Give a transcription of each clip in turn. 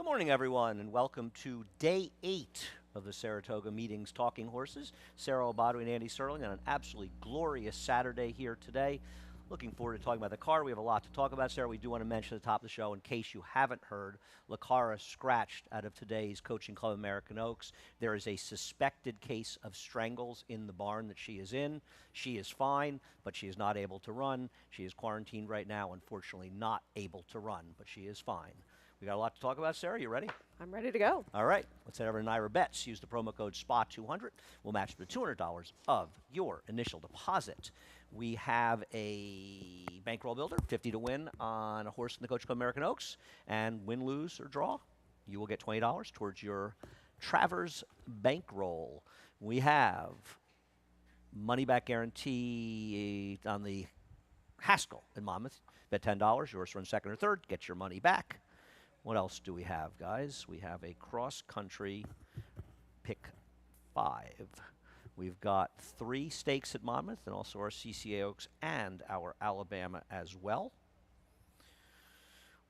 Good morning, everyone, and welcome to day 8 of the Saratoga Meetings Talking Horses. Sarah Obado and Andy Sterling on an absolutely glorious Saturday here today. Looking forward to talking about the car. We have a lot to talk about, Sarah. We do want to mention at the top of the show, in case you haven't heard, Lacara scratched out of today's Coaching Club American Oaks. There is a suspected case of strangles in the barn that she is in. She is fine, but she is not able to run. She is quarantined right now, unfortunately not able to run, but she is fine. We got a lot to talk about, Sarah. You ready? I'm ready to go. All right. Let's head over to Naira Bets. Use the promo code SPA200. We'll match the $200 of your initial deposit. We have a bankroll builder, 50 to win on a horse in the Coach Club American Oaks. And win, lose, or draw, you will get $20 towards your Travers bankroll. We have money back guarantee on the Haskell in Monmouth. Bet $10. Yours run second or third. Get your money back. What else do we have, guys? We have a cross-country pick 5. We've got 3 stakes at Monmouth and also our CCA Oaks and our Alabama as well.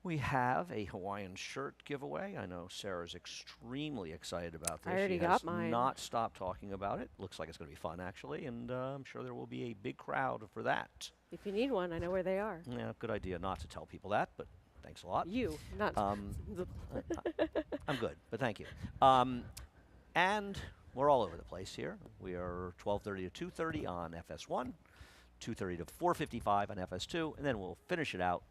We have a Hawaiian shirt giveaway. I know Sarah's extremely excited about this. I already She has got mine. not stopped talking about it. Looks like it's going to be fun, actually, and I'm sure there will be a big crowd for that. If you need one, I know where they are. Yeah, good idea not to tell people that, but thanks a lot. You, not I'm good, but thank you. And we're all over the place here. We are 12:30 to 2:30 on FS1, 2:30 to 4:55 on FS2, and then we'll finish it out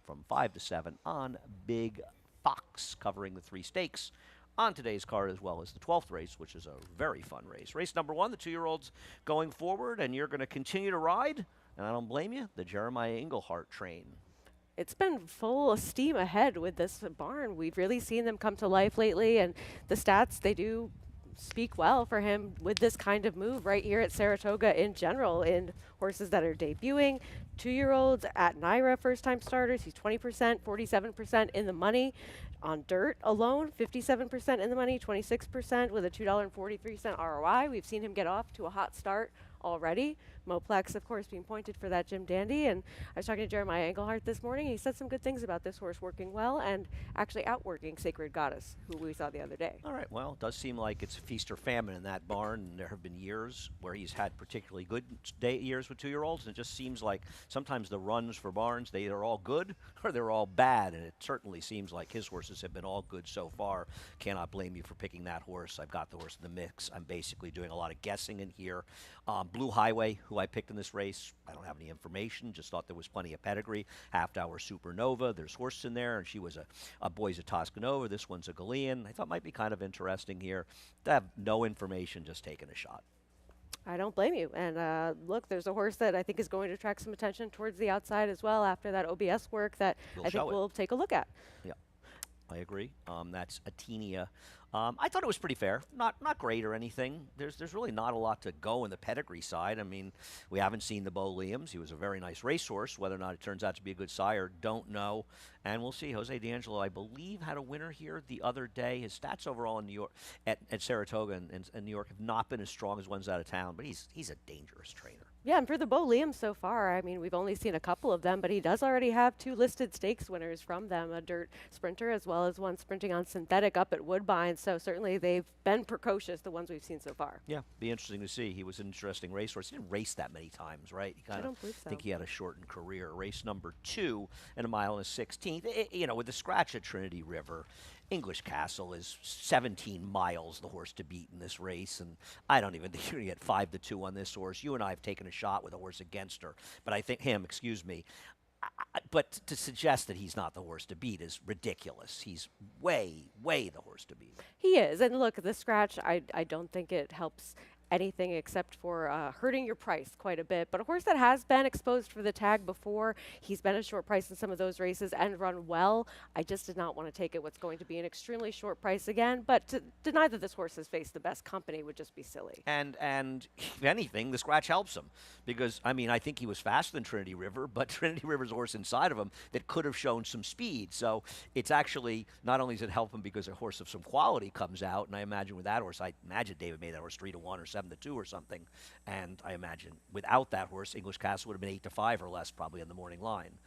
from 5 to 7 on Big Fox, covering the 3 stakes on today's card as well as the 12th race, which is a very fun race. Race number 1, the 2-year-olds going forward, and you're going to continue to ride, and I don't blame you, the Jeremiah Englehart train. It's been full steam ahead with this barn. We've really seen them come to life lately, and the stats, they do speak well for him with this kind of move right here at Saratoga in general, in horses that are debuting. 2-year-olds at Naira, first-time starters. He's 20%, 47% in the money. On dirt alone, 57% in the money, 26% with a $2.43 ROI. We've seen him get off to a hot start already. Moplex, of course, being pointed for that Jim Dandy. And I was talking to Jeremiah Englehart this morning. He said some good things about this horse working well and actually outworking Sacred Goddess, who we saw the other day. All right. Well, it does seem like it's feast or famine in that barn. And there have been years where he's had particularly good years with 2-year-olds. And it just seems like sometimes the runs for barns, they are all good or they're all bad. And it certainly seems like his horses have been all good so far. Cannot blame you for picking that horse. I've got the horse in the mix. I'm basically doing a lot of guessing in here. Blue Highway, who I picked in this race, I don't have any information, just thought there was plenty of pedigree. Half Hour Supernova, there's horse in there, and she was a Boys of Toscanova. This one's a Galilean. I thought might be kind of interesting here. To have no information, just taking a shot. I don't blame you. And look, there's a horse that I think is going to attract some attention towards the outside as well after that OBS work that I think we'll take a look at. Yeah. I agree. That's Atenia. I thought it was pretty fair. Not great or anything. There's really not a lot to go in the pedigree side. I mean, we haven't seen the Bo Liams. He was a very nice racehorse. Whether or not it turns out to be a good sire, don't know. And we'll see. Jose D'Angelo, I believe, had a winner here the other day. His stats overall in New York, at Saratoga and New York, have not been as strong as ones out of town. But he's a dangerous trainer. Yeah, and for the Bo Liam so far, I mean, we've only seen a couple of them, but he does already have 2 listed stakes winners from them, a dirt sprinter as well as one sprinting on synthetic up at Woodbine. So certainly they've been precocious, the ones we've seen so far. Yeah, be interesting to see. He was an interesting racehorse. He didn't race that many times, right? I don't believe so. I think he had a shortened career. Race number 2 and a mile and a 16th. You know, with the scratch at Trinity River, English Castle is 17 miles the horse to beat in this race, and I don't even think you're going to get 5 to 2 on this horse. You and I have taken a shot with a horse against her, but I think excuse me. But to suggest that he's not the horse to beat is ridiculous. He's way the horse to beat. He is. And look, the scratch, I don't think it helps anything except for hurting your price quite a bit. But a horse that has been exposed for the tag before, he's been a short price in some of those races and run well. I just did not want to take it what's going to be an extremely short price again. But to deny that this horse has faced the best company would just be silly. And if anything, the scratch helps him. Because, I mean, I think he was faster than Trinity River, but Trinity River's a horse inside of him that could have shown some speed. So it's actually, not only does it help him because a horse of some quality comes out, and I imagine with that horse, I imagine David made that horse 3 to 1 or 7 to 2 or something. And I imagine without that horse, English Castle would have been 8 to 5 or less probably on the morning line.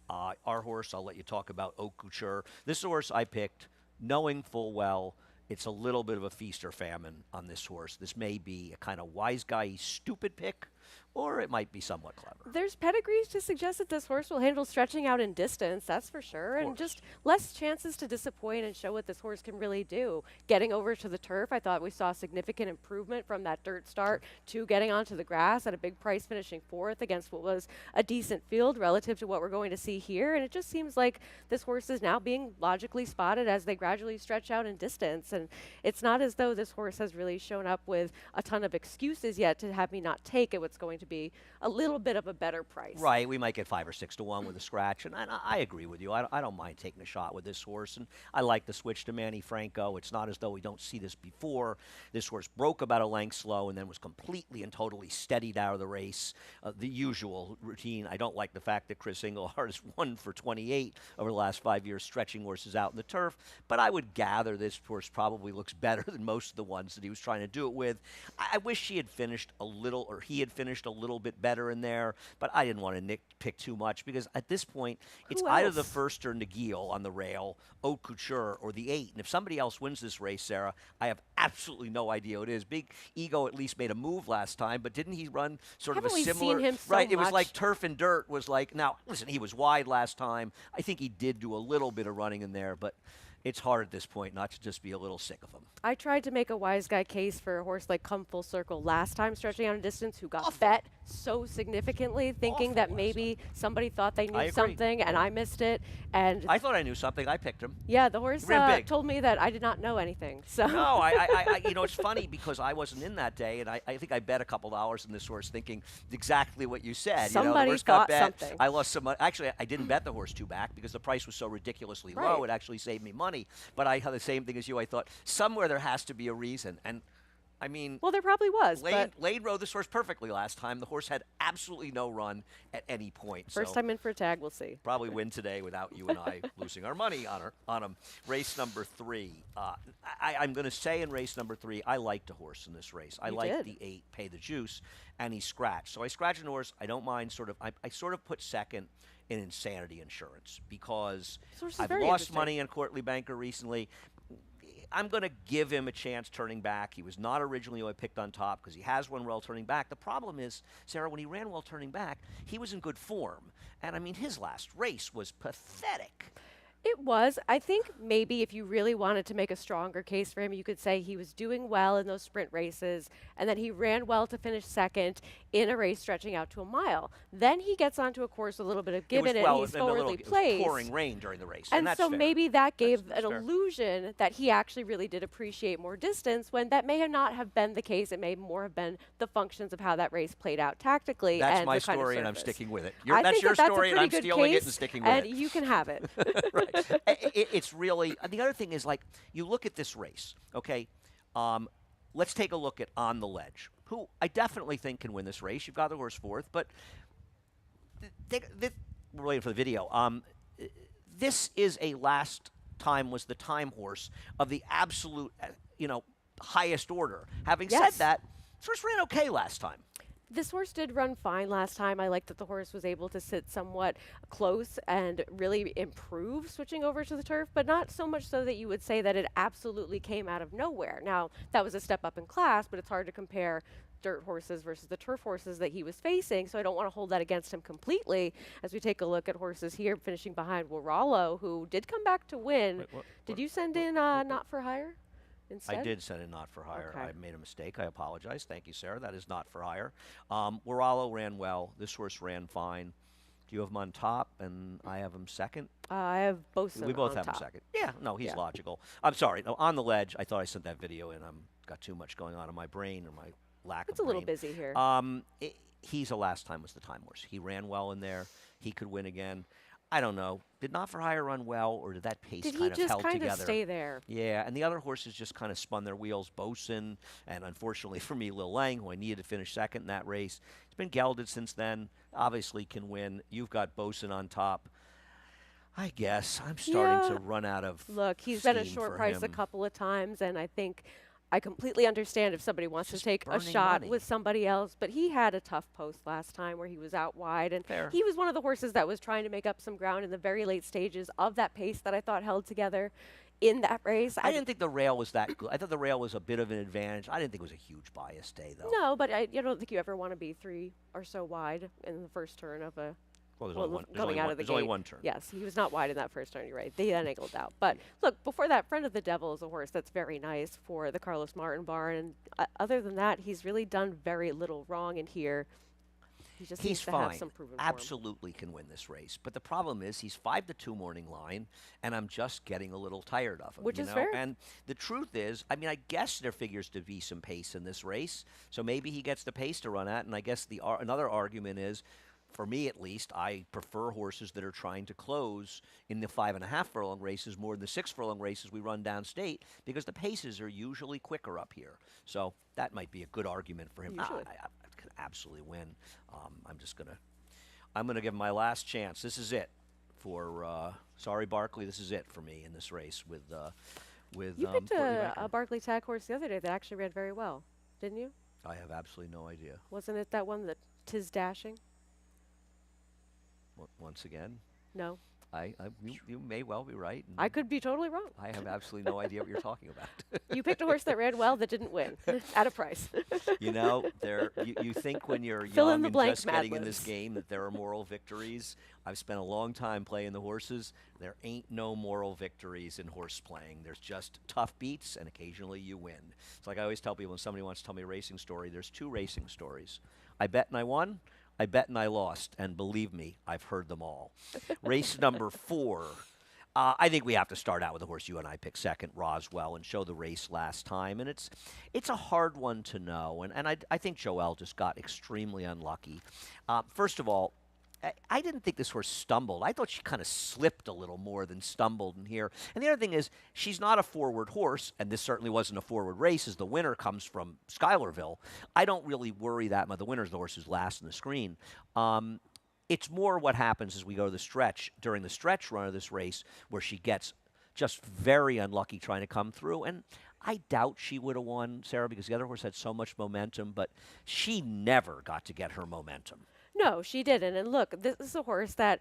Our horse, I'll let you talk about Haute Couture. This horse I picked knowing full well it's a little bit of a feast or famine on this horse. This may be a kind of wise guy, stupid pick, or it might be somewhat clever. There's pedigrees to suggest that this horse will handle stretching out in distance, that's for sure, and just less chances to disappoint and show what this horse can really do. Getting over to the turf, I thought we saw significant improvement from that dirt start to getting onto the grass at a big price, finishing 4th against what was a decent field relative to what we're going to see here, and it just seems like this horse is now being logically spotted as they gradually stretch out in distance, and it's not as though this horse has really shown up with a ton of excuses yet to have me not take it. What's going to be a little bit of a better price. Right, we might get 5 or 6 to 1 with a scratch, and I agree with you. I don't mind taking a shot with this horse, and I like the switch to Manny Franco. It's not as though we don't see this before. This horse broke about a length slow and then was completely and totally steadied out of the race. The usual routine. I don't like the fact that Chris Engelhard has won for 28 over the last 5 years stretching horses out in the turf, but I would gather this horse probably looks better than most of the ones that he was trying to do it with. I wish he had finished a little, or he had finished a little bit better in there, but I didn't want to nitpick too much because at this point, it's either the first or Nagil on the rail, Haute Couture, or the 8. And if somebody else wins this race, Sarah, I have absolutely no idea who it is. Big Ego at least made a move last time, but didn't he run sort of a similar? Seen him right, it was much? like Turf and Dirt was like. Now, listen, he was wide last time. I think he did do a little bit of running in there, but it's hard at this point not to just be a little sick of him. I tried to make a wise guy case for a horse like Come Full Circle last time, stretching out a distance, who got bet so significantly, thinking that maybe somebody thought they knew something, and I missed it. And I thought I knew something. I picked him. Yeah, the horse told me that I did not know anything. So no, I you know, it's funny because I wasn't in that day, and I think I bet a couple dollars in this horse, thinking exactly what you said. Somebody the horse thought got bet. something. I lost some money. Actually, I didn't bet the horse 2 back because the price was so ridiculously low. It actually saved me money. But I had the same thing as you. I thought somewhere there has to be a reason, and I mean, well, there probably was. Lane rode this horse perfectly last time. The horse had absolutely no run at any point. First time in for a tag, we'll see. Probably win today without you and I losing our money on him. Race number 3. I'm going to say in race number 3, I liked the horse in this race. I liked the 8, Pay the Juice, and he scratched. So I scratched an horse. I don't mind I sort of put second in Insanity Insurance because I've lost money on Courtly Banker recently. I'm going to give him a chance turning back. He was not originally who I picked on top because he has run well turning back. The problem is, Sarah, when he ran well turning back, he was in good form. And, I mean, his last race was pathetic. It was. I think maybe if you really wanted to make a stronger case for him, you could say he was doing well in those sprint races, and then he ran well to finish second in a race stretching out to a mile. Then he gets onto a course with a little bit of give in it, and he's forwardly placed. It was pouring rain during the race, and that's so fair. maybe that gave an illusion that he actually really did appreciate more distance, when that may not have been the case. It may more have been the functions of how that race played out tactically. That's my story, and I'm sticking with it. That's your story, and I'm stealing case, it and sticking with it. And you can have it. Right. It's really, the other thing is, like, you look at this race, okay? Let's take a look at On the Ledge, who I definitely think can win this race. You've got the horse 4th, but we're waiting for the video. This is a last time was the time horse of the absolute, highest order. Having said that, this horse ran okay last time. This horse did run fine last time. I like that the horse was able to sit somewhat close and really improve switching over to the turf, but not so much so that you would say that it absolutely came out of nowhere. Now, that was a step up in class, but it's hard to compare dirt horses versus the turf horses that he was facing, so I don't want to hold that against him completely as we take a look at horses here finishing behind Waralo, who did come back to win. Did you send in Not for Hire? Instead? I did send in Not for Hire. Okay. I made a mistake. I apologize. Thank you, Sarah. That is Not for Hire. Waralo ran well. This horse ran fine. Do you have him on top, and I have him second? I have Bosun. We both on have top. him second. Yeah, no, he's logical. I'm sorry. No, On the Ledge, I thought I sent that video in. Got too much going on in my brain, or my lack It's of a little brain. busy here. He's a last time was the time horse. He ran well in there. He could win again. I don't know. Did Not for Hire run well, or did that pace Did kind he of just held kind together? of stay there? Yeah, and the other horses just kind of spun their wheels. Bosun, and unfortunately for me, Lil Lang, who I needed to finish second in that race. He's been gelded since then. Obviously can win. You've got Bosun on top. I guess I'm starting to run out of Look, he's been a steam short for price a him. couple of times, and I think I completely understand if somebody wants to take a burning shot money. with somebody else, but he had a tough post last time where he was out wide, and Fair. he was one of the horses that was trying to make up some ground in the very late stages of that pace that I thought held together. in that race. I didn't think the rail was that good. I thought the rail was a bit of an advantage. I didn't think it was a huge bias day, though. No, but I don't think you ever want to be 3 or so wide in the first turn of a. Well, there's Well, only one. There's coming only out one, of the there's only gate. one turn. Yes, he was not wide in that first turn. You're right. They then angled out. But look, before that, Friend of the Devil is a horse that's very nice for the Carlos Martin barn. And other than that, he's really done very little wrong in here. He just He's needs to fine. have some proven form. Absolutely can win this race. But the problem is he's 5-2 morning line, and I'm just getting a little tired of him. Which you is know? fair. And the truth is, I mean, I guess there figures to be some pace in this race. So maybe he gets the pace to run at. And I guess another argument is, for me at least, I prefer horses that are trying to close in the 5.5 furlong races more than the 6 furlong races we run downstate, because the paces are usually quicker up here. So that might be a good argument for him. Usually. I could absolutely win. I'm gonna give him my last chance. This is it for sorry Barkley. This is it for me in this race with You picked Courtney a Recker. Barkley Tag horse the other day that actually ran very well, didn't you? I have absolutely no idea. Wasn't it that one that Tis Dashing? Once again, No. you may well be right. and I could be totally wrong. I have absolutely no idea what you're talking about. You picked a horse that ran well that didn't win at a price. You know, you think when you're Fill in young the and blank, just Mad getting in this Libs. game that there are moral victories. I've spent a long time playing the horses. There ain't no moral victories in horse playing. There's just tough beats, and occasionally you win. It's like I always tell people when somebody wants to tell me a racing story, there's 2 racing stories. I bet and I won. I bet and I lost. And believe me, I've heard them all. Race number 4. I think we have to start out with the horse you and I picked second, Roswell, and show the race last time. And it's a hard one to know. And I think Joel just got extremely unlucky. First of all, I didn't think this horse stumbled. I thought she kind of slipped a little more than stumbled in here. And the other thing is, she's not a forward horse, and this certainly wasn't a forward race, as the winner comes from Schuylerville. I don't really worry that much. The winner's the horse who's last in the screen. It's more what happens as we go to the stretch, during the stretch run of this race, where she gets just very unlucky trying to come through. And I doubt she would have won, Sarah, because the other horse had so much momentum, but she never got to get her momentum. No, she didn't. And look, this is a horse that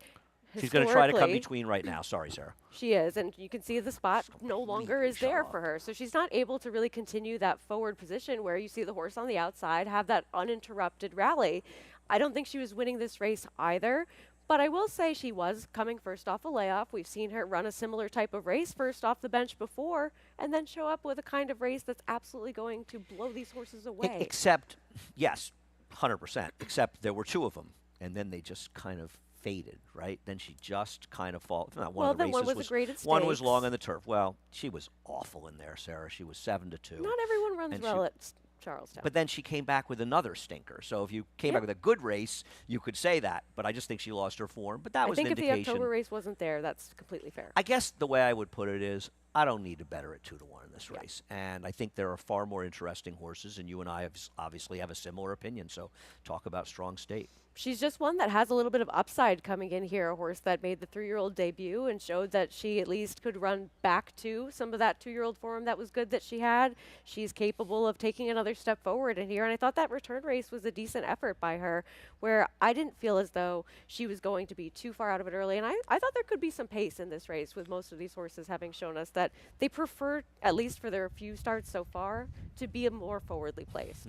She's going to try to come historically- between right now. Sorry, Sarah. She is, and you can see the spot no longer is shut there up. for her. So she's not able to really continue that forward position where you see the horse on the outside have that uninterrupted rally. I don't think she was winning this race either, but I will say she was coming first off a layoff. We've seen her run a similar type of race first off the bench before, and then show up with a kind of race that's absolutely going to blow these horses away. Except, yes, 100%, except there were 2 of them, and then they just kind of faded, right? Then she just kind of fall. Not one Well, of the then one races was a graded one was long stakes. on the turf. Well, she was awful in there, Sarah. She was 7-2. Not everyone runs And well she- at Charlestown. But then she came back with another stinker. So if you came Yep. back with a good race, you could say that. But I just think she lost her form. But that I was think an if the indication. October race wasn't there, that's completely fair. I guess the way I would put it is, I don't need to bet her at 2-1 in this race. And I think there are far more interesting horses, and you and I obviously have a similar opinion. So talk about strong state. She's just one that has a little bit of upside coming in here, a horse that made the 3-year-old debut and showed that she at least could run back to some of that 2-year-old form that was good that she had. She's capable of taking another step forward in here, and I thought that return race was a decent effort by her, where I didn't feel as though she was going to be too far out of it early, and I thought there could be some pace in this race with most of these horses having shown us that they prefer, at least for their few starts so far, to be a more forwardly placed.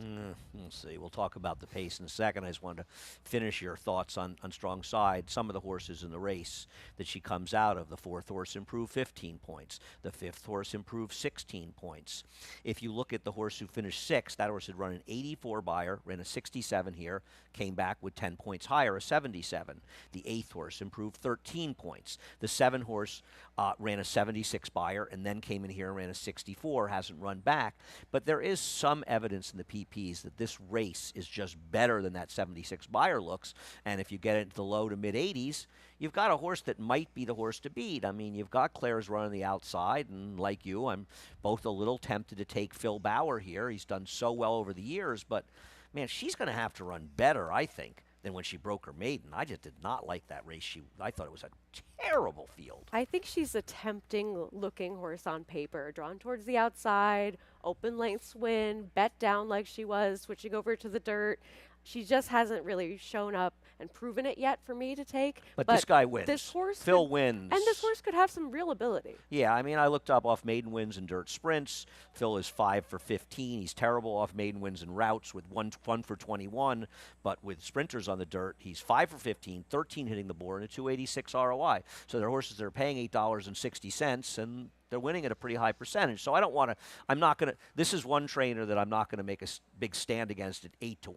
We'll see. We'll talk about the pace in a second. I just wanted to finish your thoughts on strong side. Some of the horses in the race that she comes out of. The 4th horse improved 15 points. The 5th horse improved 16 points. If you look at the horse who finished 6th, that horse had run an 84 buyer, ran a 67 here, came back with 10 points higher, a 77. The 8th horse improved 13 points. The 7 horse ran a 76 buyer and then came in here and ran a 64, hasn't run back. But there is some evidence in the PPs that this race is just better than that 76 buyer looks. And if you get into the low to mid 80s, you've got a horse that might be the horse to beat. I mean, you've got Claire's running the outside, and like you, I'm both a little tempted to take Phil Bauer here. He's done so well over the years, but man, she's going to have to run better, I think, than when she broke her maiden. I just did not like that race. I thought it was a terrible field. I think she's a tempting looking horse on paper, drawn towards the outside, open lengths win, bet down like she was, switching over to the dirt. She just hasn't really shown up and proven it yet for me to take. But this guy wins. This horse Phil could- wins. And this horse could have some real ability. Yeah, I mean, I looked up off maiden wins and dirt sprints. Phil is 5 for 15. He's terrible off maiden wins and routes with one for 21. But with sprinters on the dirt, he's 5 for 15, 13 hitting the board, and a 286 ROI. So they're horses that are paying $8.60, and they're winning at a pretty high percentage. So I don't want to. I'm not going to. This is one trainer that I'm not going to make a big stand against at 8-1.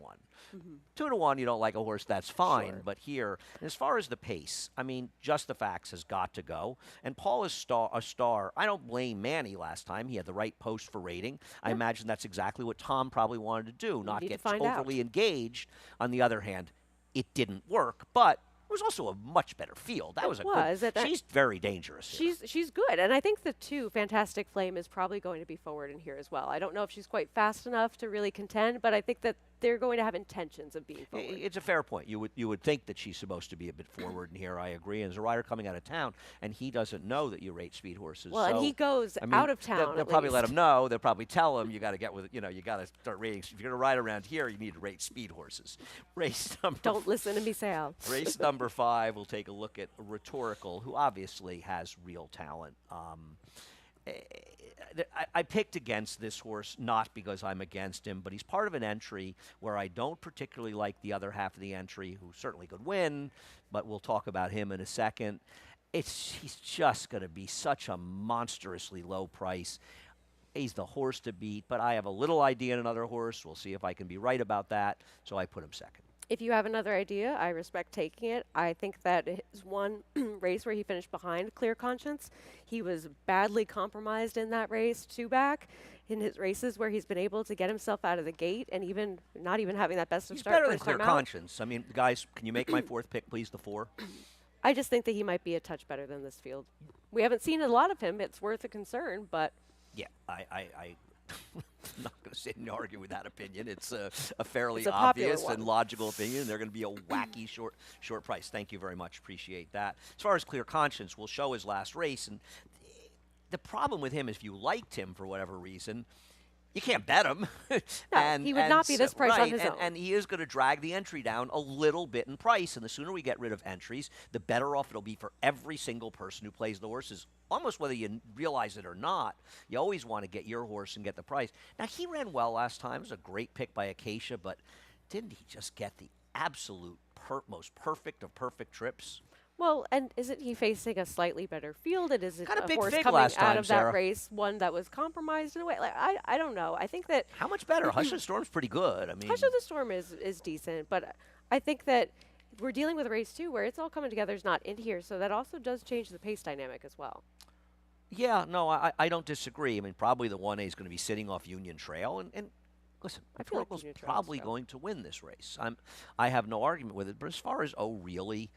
2-1, you don't like a horse, that's fine. Sure. But here, as far as the pace, I mean, Just the Facts has got to go. And Paul is a star. I don't blame Manny last time. He had the right post for rating. I imagine that's exactly what Tom probably wanted to do, not need to get find out. overly engaged. On the other hand, it didn't work. But it was also a much better field. That It was a was, good. and She's very dangerous here. She's good, and I think the 2 Fantastic Flame is probably going to be forward in here as well. I don't know if she's quite fast enough to really contend, but I think that they're going to have intentions of being forward. It's a fair point. You would think that she's supposed to be a bit forward in here. I agree. And there's a rider coming out of town, and he doesn't know that you rate speed horses. Well, and so, he goes I mean, out of town. They'll at probably let least. him know. They'll probably tell him you got to get with it. You know, you got to start rating. If you're going to ride around here, you need to rate speed horses. Race number. Don't listen to me, Sal. Race number 5. We'll take a look at Rhetorical, who obviously has real talent. I picked against this horse not because I'm against him, but he's part of an entry where I don't particularly like the other half of the entry, who certainly could win, but we'll talk about him in a second. He's just going to be such a monstrously low price. He's the horse to beat, but I have a little idea in another horse. We'll see if I can be right about that, so I put him second. If you have another idea, I respect taking it. I think that his one race where he finished behind Clear Conscience, he was badly compromised in that race, 2 back. In his races where he's been able to get himself out of the gate and even not even having that best of He's start better than first Clear time out. Conscience. I mean, guys, can you make my 4th pick, please, the 4? I just think that he might be a touch better than this field. We haven't seen a lot of him. It's worth a concern, but Yeah, I'm not going to sit and argue with that opinion. It's a fairly It's a popular obvious and one. logical opinion. They're going to be a wacky short price. Thank you very much. Appreciate that. As far as Clear Conscience, we'll show his last race. And the problem with him is if you liked him for whatever reason, you can't bet him. No, he would not be this price on right, his and, own. And he is going to drag the entry down a little bit in price. And the sooner we get rid of entries, the better off it'll be for every single person who plays the horses. Almost whether you realize it or not, you always want to get your horse and get the price. Now, he ran well last time. It was a great pick by Acacia, but didn't he just get the absolute most perfect of perfect trips? well, and isn't he facing a slightly better field? And is it Got a a big horse fig coming last out time, of Sarah. that race, one that was compromised in a way? Like I don't know. I think that How much better? Hush and Storm's pretty good. I mean, Hush of the Storm is decent, but I think that we're dealing with a race too where it's all coming together is not in here, so that also does change the pace dynamic as well. yeah, no, I don't disagree. I mean, probably the 1A is going to be sitting off Union Trail, and listen, I feel like Rhetorical's Union Trail's probably go. going to win this race. I have no argument with it. But as far as O'Reilly,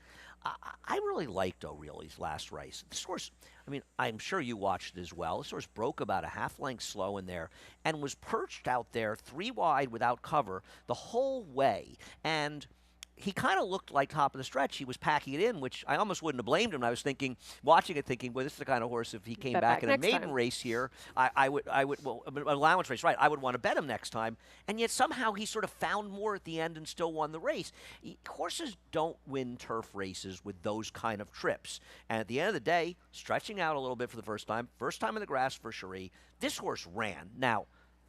I really liked O'Reilly's last race. This horse, I mean, I'm sure you watched it as well. This horse broke about a half length slow in there and was perched out there 3 wide without cover the whole way. And he kind of looked like top of the stretch. He was packing it in, which I almost wouldn't have blamed him. I was watching it, thinking, well, this is the kind of horse, if he came Bet back back in a next maiden time. race here, I would, well, an allowance race, right, I would want to bet him next time. And yet somehow he sort of found more at the end and still won the race. Horses don't win turf races with those kind of trips. And at the end of the day, stretching out a little bit for the first time in the grass for Cherie, this horse ran. Now,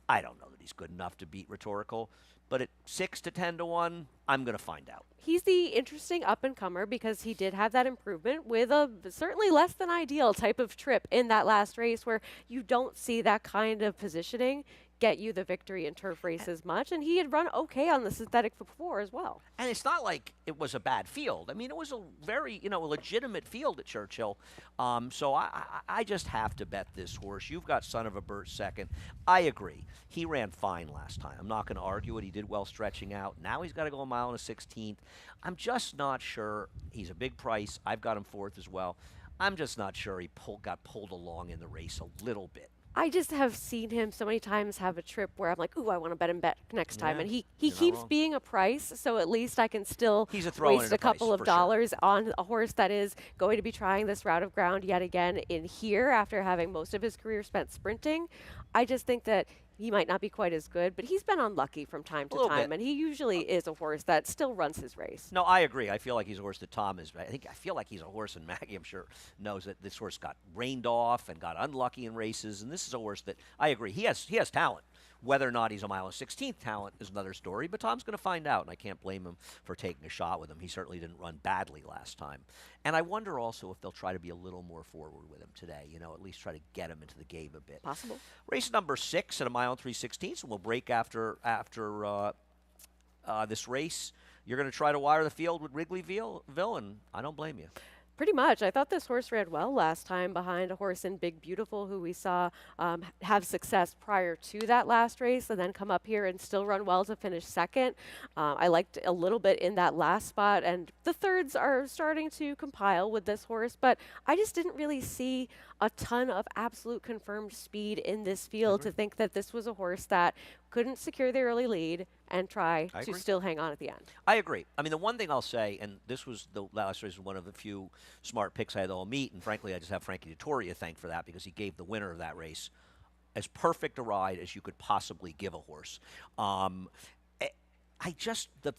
I don't know that he's good enough to beat Rhetorical, but at 6 to 10 to 1, I'm going to find out. He's the interesting up-and-comer because he did have that improvement with a certainly less than ideal type of trip in that last race where you don't see that kind of positioning get you the victory in turf races much. And he had run okay on the synthetic before as well. And it's not like it was a bad field. I mean, it was a very, a legitimate field at Churchill. So I just have to bet this horse. You've got Son of a Birch second. I agree. He ran fine last time. I'm not going to argue it. He did well stretching out. Now he's got to go a mile and a 16th. I'm just not sure. He's a big price. I've got him 4th as well. I'm just not sure he got pulled along in the race a little bit. I just have seen him so many times have a trip where I'm like, ooh, I want to bet him next time. Yeah, And he you're not keeps wrong. being a price, so at least I can still He's a throw-in waste and a a couple price, of for sure. dollars on a horse that is going to be trying this route of ground yet again in here after having most of his career spent sprinting. I just think that he might not be quite as good, but he's been unlucky from time A to little time, bit. and he usually is a horse that still runs his race. No, I agree. I feel like he's a horse that Tom is. I feel like he's a horse, and Maggie, I'm sure, knows that this horse got rained off and got unlucky in races. And this is a horse that I agree. He has talent. Whether or not he's a mile and 16th talent is another story. But Tom's going to find out, and I can't blame him for taking a shot with him. He certainly didn't run badly last time. And I wonder also if they'll try to be a little more forward with him today. You know, at least try to get him into the game a bit. Possible. Race number 6 at a mile and 3/16, and we'll break after this race. You're going to try to wire the field with Wrigleyville, and I don't blame you. Pretty much. I thought this horse ran well last time behind a horse in Big Beautiful, who we saw have success prior to that last race and then come up here and still run well to finish second. I liked a little bit in that last spot, and the thirds are starting to compile with this horse, but I just didn't really see a ton of absolute confirmed speed in this field to think that this was a horse that couldn't secure the early lead and try I to agree. still hang on at the end. I agree. I mean, the one thing I'll say, and this was the last race, was one of the few smart picks I had all meet, and frankly, I just have Frankie Dettori to thank for that because he gave the winner of that race as perfect a ride as you could possibly give a horse. The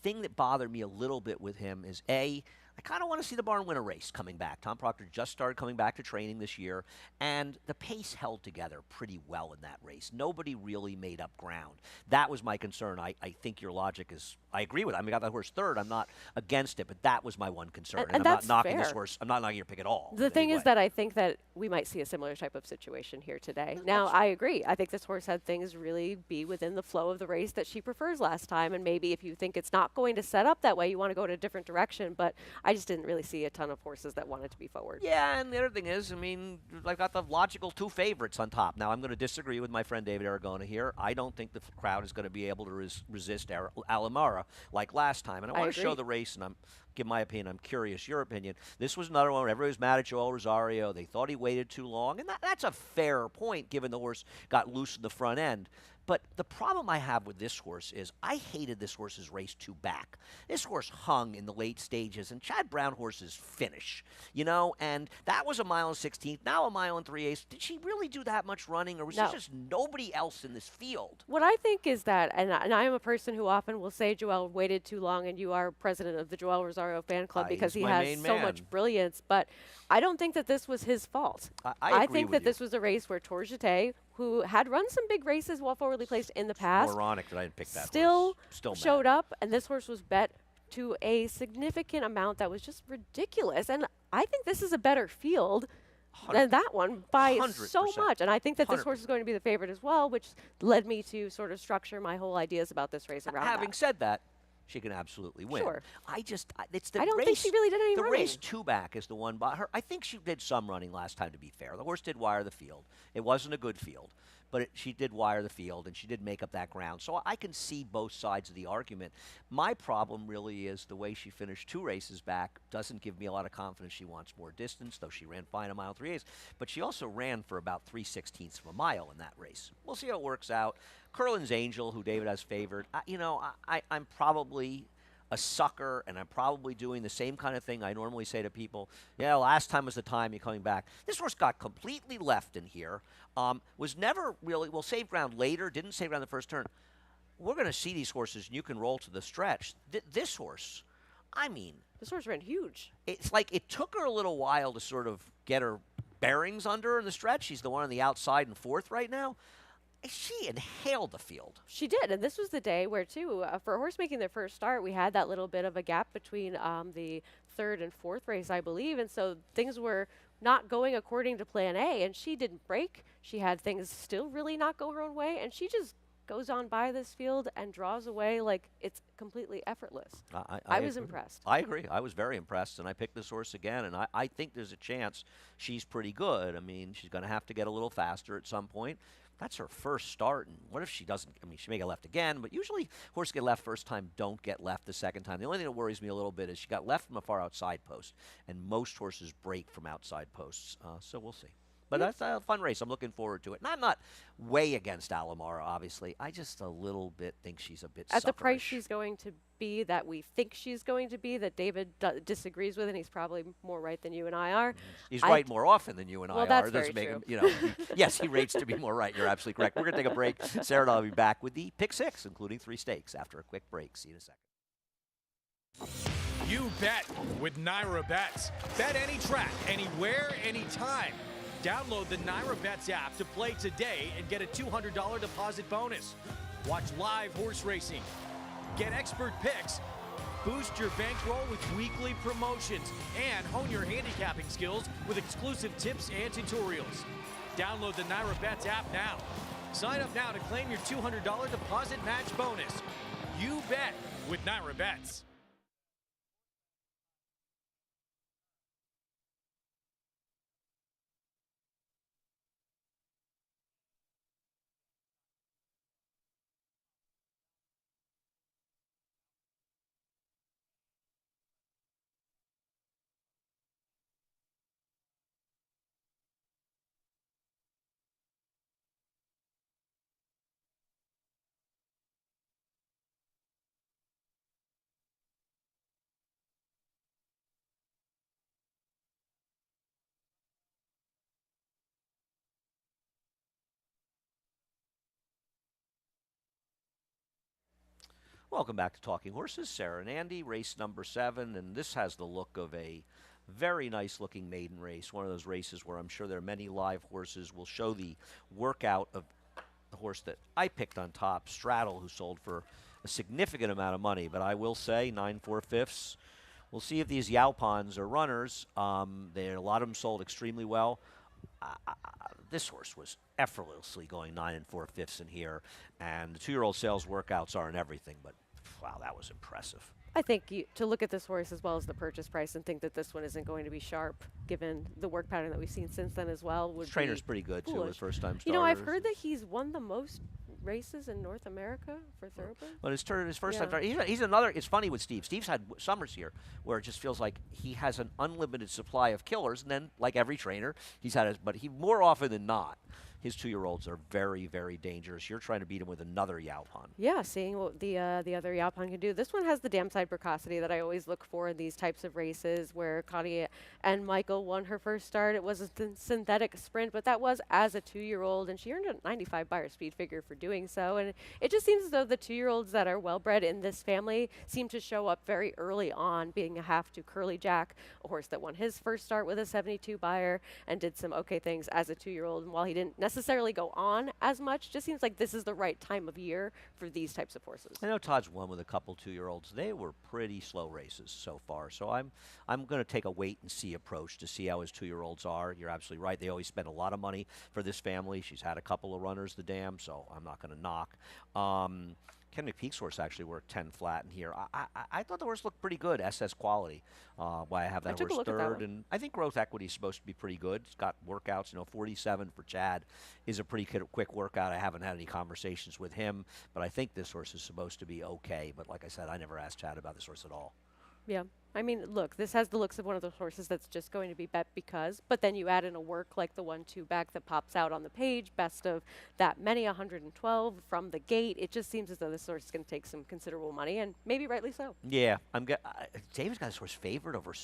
thing that bothered me a little bit with him is I kind of want to see the barn win a race coming back. Tom Proctor just started coming back to training this year, and the pace held together pretty well in that race. Nobody really made up ground. That was my concern. I think your logic is, I agree with it. I mean, I got that horse third. I'm not against it, but that was my one concern. And I'm not that's knocking this fair. horse. I'm not knocking your pick at all. The in thing any is way. that I think that we might see a similar type of situation here today. Now, I agree. I think this horse had things really be within the flow of the race that she prefers last time. And maybe if you think it's not going to set up that way, you want to go in a different direction. But I just didn't really see a ton of horses that wanted to be forward. Yeah, and the other thing is, I mean, I've got the logical 2 favorites on top. Now, I'm going to disagree with my friend David Aragona here. I don't think the crowd is going to be able to resist Alamara like last time. And I I want to show agree. the race, and give my opinion. I'm curious your opinion. This was another one where everybody was mad at Joel Rosario. They thought he waited too long, and that's a fair point given the horse got loose in the front end. But the problem I have with this horse is I hated this horse's race 2 back. This horse hung in the late stages, and Chad Brown horses finish, you know, and that was a mile and 16th, now a mile and 3/8. Did she really do that much running, or was there No. just nobody else in this field? What I think is that, and I am a person who often will say Joel waited too long, and you are president of the Joel Rosario fan club because He's he my has main so man. much brilliance. But I don't think that this was his fault. I agree think with that this was a race where Torjete, who had run some big races well forwardly placed in the past, Moronic that I didn't pick that still horse. Still showed mad. up, and this horse was bet to a significant amount that was just ridiculous. And I think this is a better field than that one by so 100%. much. And I think that this 100%. horse is going to be the favorite as well, which led me to sort of structure my whole ideas about this race around Having that. said that, she can absolutely win. Sure. It's the I don't race, think she really did any the running. race 2 back is the one by her. I think she did some running last time, to be fair. The horse did wire the field. It wasn't a good field, but she did wire the field, and she did make up that ground. So I can see both sides of the argument. My problem really is the way she finished 2 races back doesn't give me a lot of confidence she wants more distance, though she ran fine a mile 3/8. But she also ran for about 3/16 of a mile in that race. We'll see how it works out. Curlin's Angel, who David has favored, I'm probably a sucker, and I'm probably doing the same kind of thing I normally say to people. Yeah, last time was the time you're coming back. This horse got completely left in here. Was never really, well, saved ground later, didn't save ground the first turn. We're going to see these horses, and you can roll to the stretch. This horse, I mean, This horse ran huge. it's like it took her a little while to sort of get her bearings under her in the stretch. She's the one on the outside and 4th right now. She inhaled the field. She did, and this was the day where, too, for a horse making their first start, we had that little bit of a gap between the 3rd and 4th race, I believe, and so things were not going according to plan A, and she didn't break. She had things still really not go her own way, and she just goes on by this field and draws away like it's completely effortless. I was agree. impressed. I agree. I was very impressed, and I picked this horse again, and I think there's a chance she's pretty good. I mean, she's going to have to get a little faster at some point. That's her first start, and what if she doesn't? I mean, she may get left again, but usually horses get left first time, don't get left the second time. The only thing that worries me a little bit is she got left from a far outside post, and most horses break from outside posts. So we'll see. But that's a fun race. I'm looking forward to it. And I'm not way against Alamara, obviously. I just a little bit think she's a bit At the price sufferish. she's going to be, that we think she's going to be, that David disagrees with, and he's probably more right than you and I are. He's I right more often than you and I Well, are. that's It doesn't very make him, true. you know. Yes, he rates to be more right. You're absolutely correct. We're going to take a break. Sarah and I will be back with the pick six, including 3 stakes, after a quick break. See you in a second. You bet with Naira Bets. Bet any track, anywhere, anytime. Download the Naira Bets app to play today and get a $200 deposit bonus. Watch live horse racing. Get expert picks. Boost your bankroll with weekly promotions and hone your handicapping skills with exclusive tips and tutorials. Download the Naira Bets app now. Sign up now to claim your $200 deposit match bonus. You bet with Naira Bets. Welcome back to Talking Horses. Sarah and Andy, race number 7, and this has the look of a very nice looking maiden race. One of those races where I'm sure there are many live horses. We'll show the workout of the horse that I picked on top, Straddle, who sold for a significant amount of money. But I will say 9 4/5. We'll see if these Yaupons are runners. A lot of them sold extremely well. This horse was effortlessly going 9 4/5 in here, and the 2-year-old sales workouts aren't everything, but wow, that was impressive. I think to look at this horse as well as the purchase price and think that this one isn't going to be sharp, given the work pattern that we've seen since then as well, would His trainer's be pretty good too, foolish. with first-time starters. You know, I've heard that he's won the most races in North America for thoroughbred. But his first Yeah. time. He's another. It's funny with Steve. Steve's had summers here where it just feels like he has an unlimited supply of killers, and then like every trainer, he's had. But he more often than not, his 2-year-olds are very, very dangerous. You're trying to beat him with another Yaupon. Yeah, seeing what the other Yaupon can do. This one has the dam side precocity that I always look for in these types of races, where Connie and Michael won her first start. It was a synthetic sprint, but that was as a 2-year-old, and she earned a 95 Beyer speed figure for doing so. And it just seems as though the 2-year-olds that are well bred in this family seem to show up very early on, being a half to Curly Jack, a horse that won his first start with a 72 Beyer and did some okay things as a 2-year-old. And while he didn't necessarily go on as much, just seems like this is the right time of year for these types of horses. I know Todd's won with a couple 2-year-olds. They were pretty slow races so far, so I'm going to take a wait and see approach to see how his 2-year-olds are. You're absolutely right. They always spend a lot of money for this family. She's had a couple of runners, the dam, so I'm not going to knock. Ken McPeak's horse actually worked 10 flat in here. I thought the horse looked pretty good, SS quality. Why I have that took a horse look at that third, one. and I think Growth Equity is supposed to be pretty good. It's got workouts. 47 for Chad is a pretty quick workout. I haven't had any conversations with him, but I think this horse is supposed to be okay. But like I said, I never asked Chad about this horse at all. Yeah. I mean, look, this has the looks of one of those horses that's just going to be bet because, but then you add in a work like the 1-2 back that pops out on the page, best of that many, 112 from the gate. It just seems as though this horse is going to take some considerable money, and maybe rightly so. Yeah, David's got this horse favored over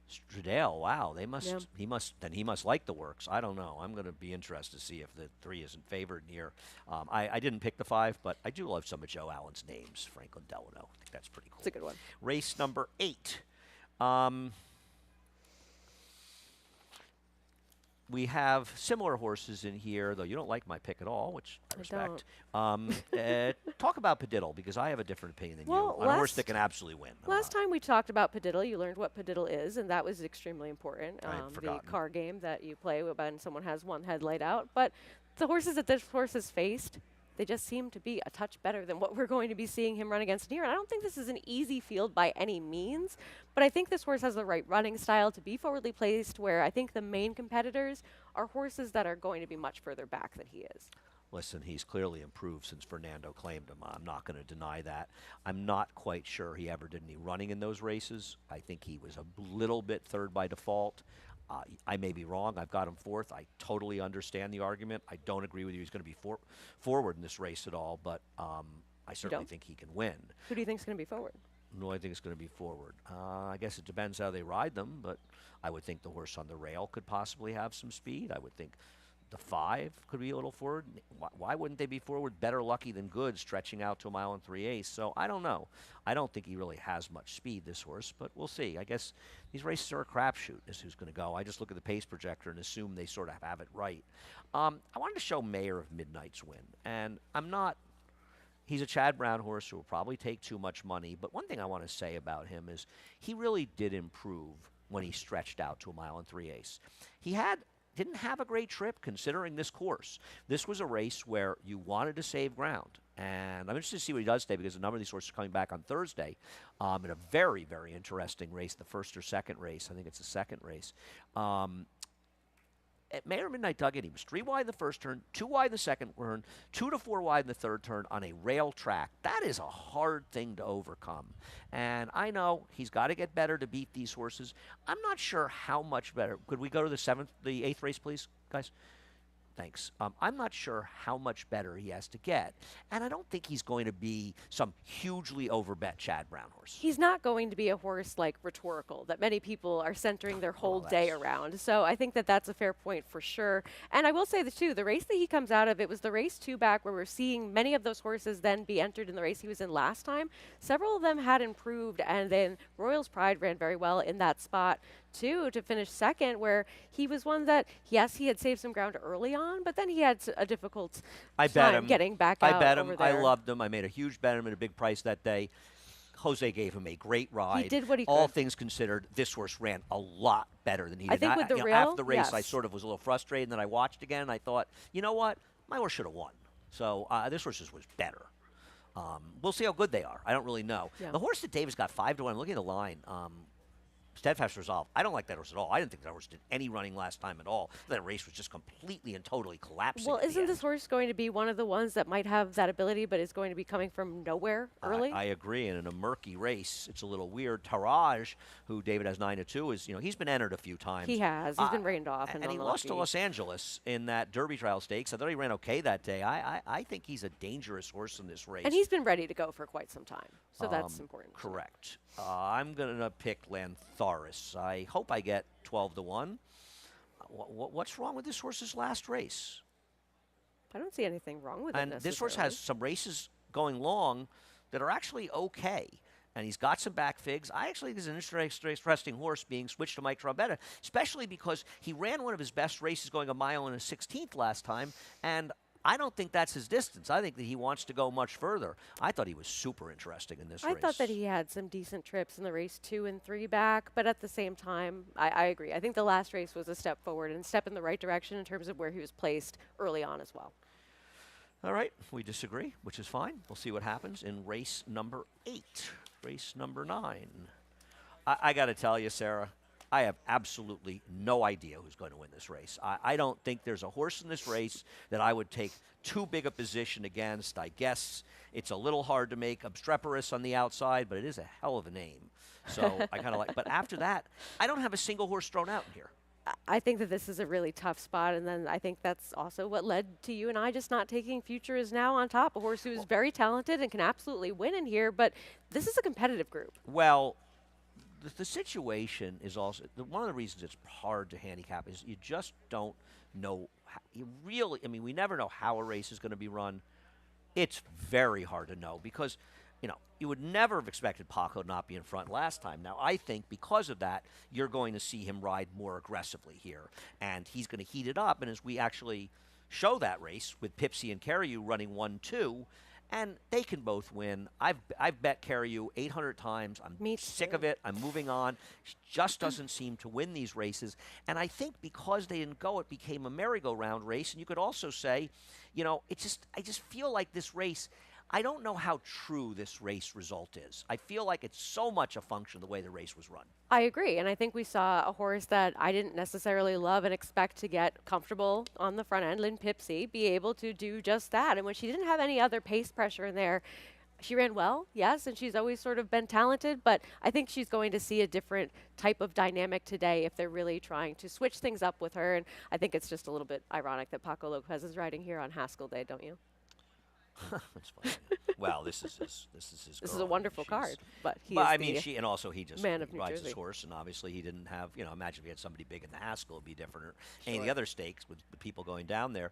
Stradale. Wow, Yeah. he must like the works. I don't know. I'm going to be interested to see if the 3 isn't favored here. I didn't pick the 5, but I do love some of Joe Allen's names. Franklin Delano. I think that's pretty cool. It's a good one. Race number 8. We have similar horses in here, though you don't like my pick at all, which I respect. Talk about Padiddle, because I have a different opinion than Well, you on a horse that can absolutely win. Last time we talked about Padiddle, you learned what Padiddle is, and that was extremely important. I had The forgotten. car game that you play when someone has one head laid out. But the horses that this horse has faced, they just seem to be a touch better than what we're going to be seeing him run against here. And I don't think this is an easy field by any means, but I think this horse has the right running style to be forwardly placed, where I think the main competitors are horses that are going to be much further back than he is. Listen, he's clearly improved since Fernando claimed him. I'm not going to deny that. I'm not quite sure he ever did any running in those races. I think he was a little bit third by default. I may be wrong. I've got him fourth. I totally understand the argument. I don't agree with you. He's going to be forward in this race at all, but I certainly don't? think he can win. Who do you think is going to be forward? No, I think it's going to be forward. I guess it depends how they ride them, but I would think the horse on the rail could possibly have some speed. I would think the 5 could be a little forward. Why wouldn't they be forward? Better Lucky Than Good, stretching out to a mile and 3/8. So I don't know. I don't think he really has much speed, this horse, but we'll see. I guess these races are a crapshoot as who's going to go. I just look at the pace projector and assume they sort of have it right. I wanted to show Mayor of Midnight's win, and I'm not. He's a Chad Brown horse who will probably take too much money, but one thing I want to say about him is he really did improve when he stretched out to a mile and 3/8. He didn't have a great trip considering this course. This was a race where you wanted to save ground. And I'm interested to see what he does today because a number of these horses are coming back on Thursday in a very, very interesting race, the first or second race. I think it's the second race. At Mayor Midnight dug in. He was 3 wide in the first turn, 2 wide in the second turn, 2 to 4 wide in the third turn on a rail track. That is a hard thing to overcome. And I know he's got to get better to beat these horses. I'm not sure how much better. Could we go to the 8th race, please, guys? Thanks. I'm not sure how much better he has to get. And I don't think he's going to be some hugely overbet Chad Brown horse. He's not going to be a horse like Rhetorical that many people are centering their whole day around. So I think that that's a fair point for sure. And I will say this too, the race that he comes out of, it was the race 2 back where we're seeing many of those horses then be entered in the race he was in last time. Several of them had improved, and then Royals Pride ran very well in that spot too to finish second, where he was one that, yes, he had saved some ground early on, but then he had a difficult time getting back out. I bet him. Over there. I loved him. I made a huge bet on him at a big price that day. Jose gave him a great ride. He did what he could. All things considered, this horse ran a lot better than he did. I think with the rail, after the race, I yes. sort of was a little frustrated, and then I watched again, and I thought, you know what? My horse should have won. So this horse just was better. We'll see how good they are. I don't really know. Yeah. The horse that Davis got 5 to 1. I'm looking at the line. Steadfast Resolve. I don't like that horse at all. I didn't think that horse did any running last time at all. That race was just completely and totally collapsing. Well, at the isn't end. this horse going to be one of the ones that might have that ability, but is going to be coming from nowhere early? I agree. And in a murky race, it's a little weird. Taraj, who David has 9 to 2, is he's been entered a few times. He has. He's been rained off. And he lost to Los Angeles in that Derby Trial Stakes. I thought he ran okay that day. I think he's a dangerous horse in this race. And he's been ready to go for quite some time, so that's important. Correct. I'm going to pick Lantharis. I hope I get 12 to 1. What's wrong with this horse's last race? I don't see anything wrong with it. And this horse has some races going long that are actually okay. And he's got some back figs. I actually think he's an interesting horse being switched to Mike Trombetta, especially because he ran one of his best races going a mile and a 16th last time. And I don't think that's his distance. I think that he wants to go much further. I thought he was super interesting in this race. I thought that he had some decent trips in the race 2 and 3 back, but at the same time, I agree. I think the last race was a step forward and a step in the right direction in terms of where he was placed early on as well. All right, we disagree, which is fine. We'll see what happens in race number 8. Race number 9. I got to tell you, Sarah, I have absolutely no idea who's going to win this race. I don't think there's a horse in this race that I would take too big a position against. I guess it's a little hard to make Obstreperous on the outside, but it is a hell of a name. So I kind of like. But after that, I don't have a single horse thrown out here. I think that this is a really tough spot, and then I think that's also what led to you and I just not taking Future Is Now on top, a horse who is very talented and can absolutely win in here, but this is a competitive group. Well, the situation is also one of the reasons it's hard to handicap is you just don't know. We never know how a race is going to be run. It's very hard to know because, you would never have expected Paco to not be in front last time. Now, I think because of that, you're going to see him ride more aggressively here, and he's going to heat it up. And as we actually show that race with Pipsy and Carriou running 1-2, and they can both win. I've bet Carriou 800 times. I'm sick of it. I'm moving on. She just doesn't seem to win these races. And I think because they didn't go, it became a merry-go-round race. And you could also say, I just feel like this race, I don't know how true this race result is. I feel like it's so much a function of the way the race was run. I agree, and I think we saw a horse that I didn't necessarily love and expect to get comfortable on the front end, Lynn Pipsy, be able to do just that. And when she didn't have any other pace pressure in there, She ran well, yes, and she's always sort of been talented, but I think she's going to see a different type of dynamic today if they're really trying to switch things up with her. And I think it's just a little bit ironic that Paco Lopez is riding here on Haskell Day, don't you? That's funny. Well, this is his. This is his. This girl. is a I mean, wonderful she's- card, but he But is I the mean, and also he just man of New rides Jersey. his horse, and obviously he didn't have. Imagine if he had somebody big in the Haskell, it'd be different. Or any of the Sure. other stakes with the people going down there.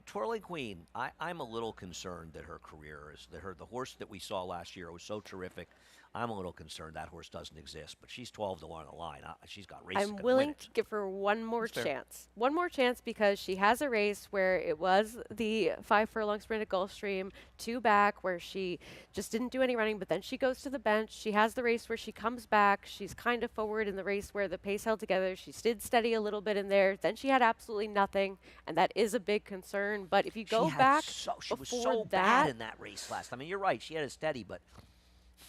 Twirling Queen, I'm a little concerned that her career is that the horse that we saw last year was so terrific. I'm a little concerned that horse doesn't exist, but she's 12 to 1 on the line. She's got races. I'm gonna willing win to it. give her one more That's fair. chance. One more chance because she has a race where it was the 5 furlong sprint at Gulfstream, 2 back, where she just didn't do any running, but then she goes to the bench. She has the race where she comes back. She's kind of forward in the race where the pace held together. She stayed steady a little bit in there. Then she had absolutely nothing, and that is a big concern. But if you go she back she was before so that, bad in that race last time. I mean, you're right. She had a steady, but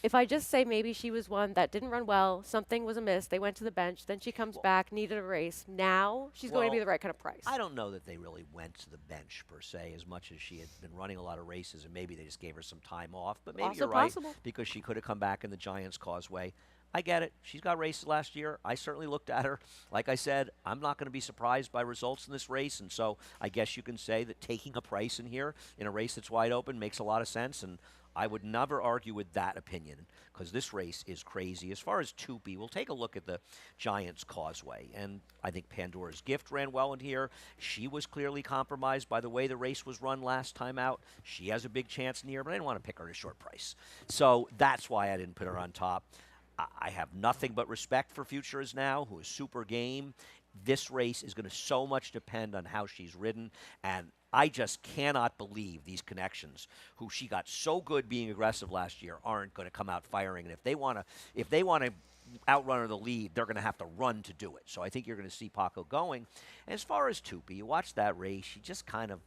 if I just say maybe she was one that didn't run well, something was amiss, they went to the bench, then she comes back, needed a race. Now she's going to be Well, the right kind of price. I don't know that they really went to the bench per se, as much as she had been running a lot of races, and maybe they just gave her some time off. But maybe Also you're right possible. because she could have come back in the Giants Causeway. I get it. She's got races last year. I certainly looked at her. Like I said, I'm not going to be surprised by results in this race, and so I guess you can say that taking a price in here in a race that's wide open makes a lot of sense. And I would never argue with that opinion because this race is crazy. As far as Tupi, we'll take a look at the Giants Causeway. And I think Pandora's Gift ran well in here. She was clearly compromised by the way the race was run last time out. She has a big chance in here, but I didn't want to pick her at a short price. So that's why I didn't put her on top. I have nothing but respect for Futures Now, who is super game. This race is going to so much depend on how she's ridden, and I just cannot believe these connections, who she got so good being aggressive last year, aren't going to come out firing. And if they want to outrun her the lead, they're going to have to run to do it. So I think you're going to see Paco going. And as far as Tupi, you watch that race, she just kind of.